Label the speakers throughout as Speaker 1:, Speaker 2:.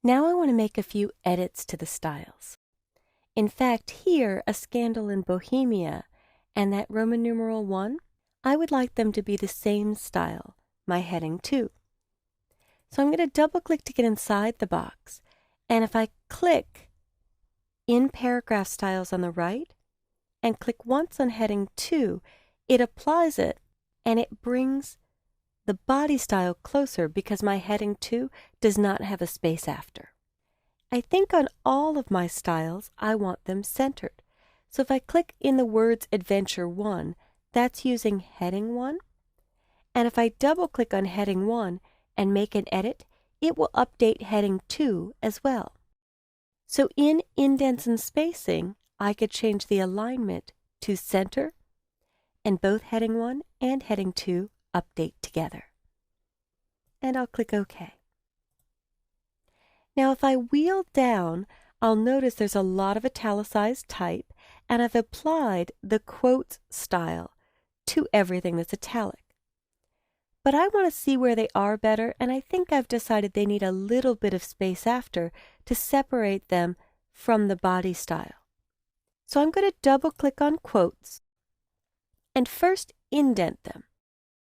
Speaker 1: Now I want to make a few edits to the styles. In fact, here, A Scandal in Bohemia and that Roman numeral 1, I would like them to be the same style, my heading 2. So I'm going to double click to get inside the box, and if I click in paragraph styles on the right and click once on heading 2, it applies it and it brings the body style closer because my heading 2 does not have a space after. I think on all of my styles I want them centered. So if I click in the words Adventure 1, that's using heading 1. And if I double click on heading 1 and make an edit, it will update heading 2 as well. So in indents and spacing, I could change the alignment to center, and both heading 1 and heading 2 update together. And I'll click OK. Now if I wheel down, I'll notice there's a lot of italicized type, and I've applied the quotes style to everything that's italic. But I want to see where they are better, and I think I've decided they need a little bit of space after to separate them from the body style. So I'm going to double click on quotes and first indent them.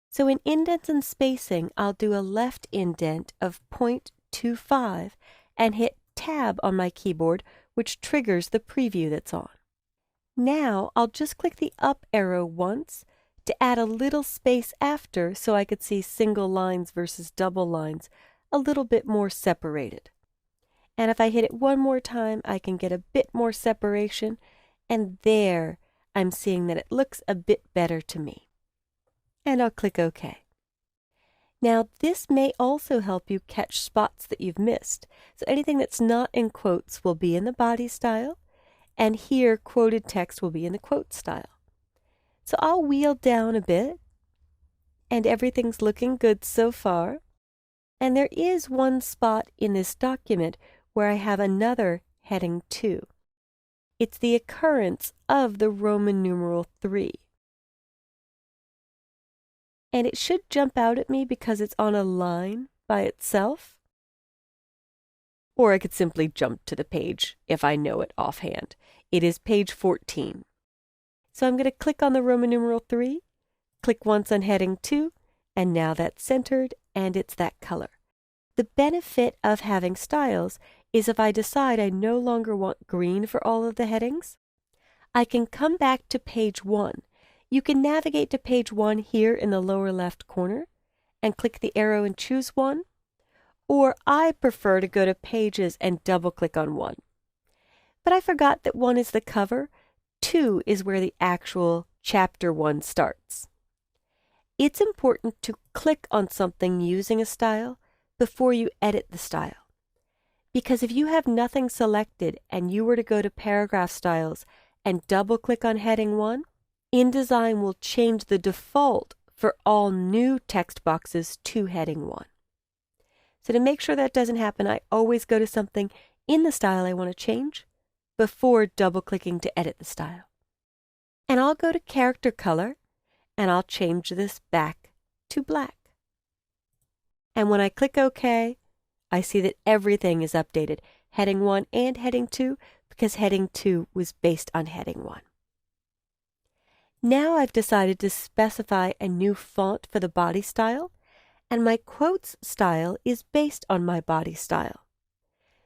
Speaker 1: So in indents and spacing, I'll do a left indent of 0.25 and hit Tab on my keyboard, which triggers the preview that's on. Now I'll just click the up arrow once to add a little space after so I could see single lines versus double lines a little bit more separated. And if I hit it one more time, I can get a bit more separation, and there I'm seeing that it looks a bit better to me. And I'll click OK. Now this may also help you catch spots that you've missed. So anything that's not in quotes will be in the body style, and here quoted text will be in the quote style. So I'll wheel down a bit, and everything's looking good so far. And there is one spot in this document where I have another heading 2. It's the occurrence of the Roman numeral 3. And it should jump out at me because it's on a line by itself. Or I could simply jump to the page if I know it offhand. It is page 14. So I'm going to click on the Roman numeral 3, click once on heading 2, and now that's centered and it's that color. The benefit of having styles is if I decide I no longer want green for all of the headings, I can come back to page 1. You can navigate to page 1 here in the lower left corner and click the arrow and choose one, or I prefer to go to pages and double click on 1. But I forgot that 1 is the cover, 2 is where the actual chapter 1 starts. It's important to click on something using a style before you edit the style. Because if you have nothing selected and you were to go to paragraph styles and double click on heading 1, InDesign will change the default for all new text boxes to heading 1. So to make sure that doesn't happen, I always go to something in the style I want to change before double clicking to edit the style. And I'll go to character color and I'll change this back to black. And when I click OK, I see that everything is updated, heading 1 and heading 2, because heading 2 was based on heading 1. Now I've decided to specify a new font for the body style, and my quotes style is based on my body style.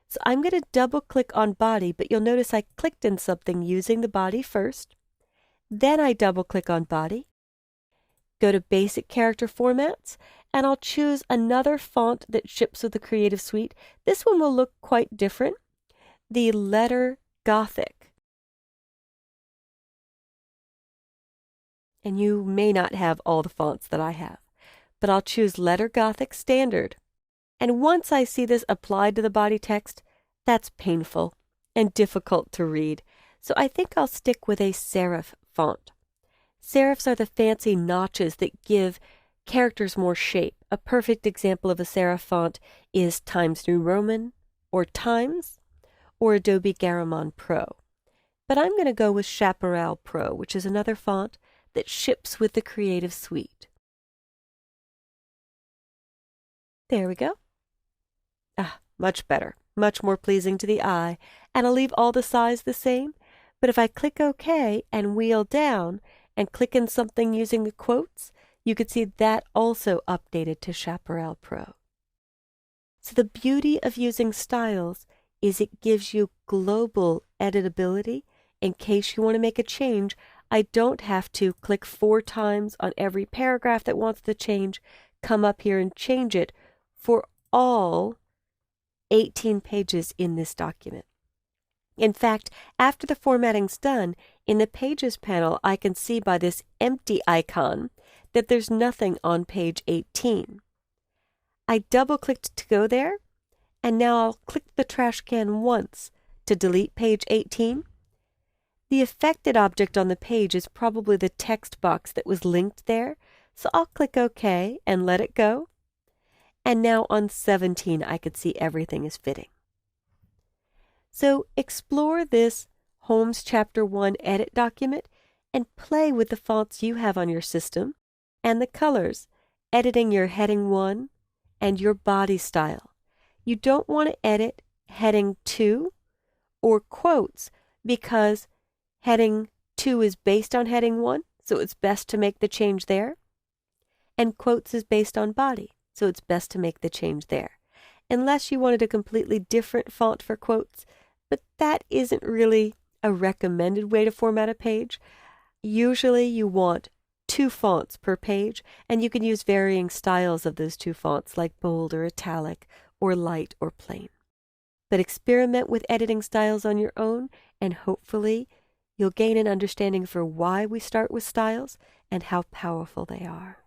Speaker 1: So I'm going to double click on body, but you'll notice I clicked in something using the body first. Then I double click on body, go to basic character formats, and I'll choose another font that ships with the Creative Suite. This one will look quite different, the letter Gothic. And you may not have all the fonts that I have, but I'll choose letter Gothic standard. And once I see this applied to the body text, that's painful and difficult to read. So I think I'll stick with a serif font. Serifs are the fancy notches that give characters more shape. A perfect example of a serif font is Times New Roman, or Times, or Adobe Garamond Pro. But I'm going to go with Chaparral Pro, which is another font that ships with the Creative Suite. There we go. Much better, much more pleasing to the eye, and I'll leave all the size the same. But if I click OK and wheel down and click in something using the quotes, you can see that also updated to Chaparral Pro. So the beauty of using styles is it gives you global editability. In case you want to make a change, I don't have to click 4 times on every paragraph that wants to change, come up here and change it for all 18 pages in this document. In fact, after the formatting's done, in the Pages panel, I can see by this empty icon that there's nothing on page 18. I double-clicked to go there, and now I'll click the trash can once to delete page 18. The affected object on the page is probably the text box that was linked there, so I'll click OK and let it go. And now on 17, I can see everything is fitting. So explore this Holmes Chapter 1 edit document and play with the fonts you have on your system and the colors, editing your heading 1 and your body style. You don't want to edit heading 2 or quotes because heading 2 is based on heading 1, so it's best to make the change there. And quotes is based on body, so it's best to make the change there. Unless you wanted a completely different font for quotes, but that isn't really a recommended way to format a page. Usually you want 2 fonts per page, and you can use varying styles of those 2 fonts like bold or italic or light or plain. But experiment with editing styles on your own, and hopefully you'll gain an understanding for why we start with styles and how powerful they are.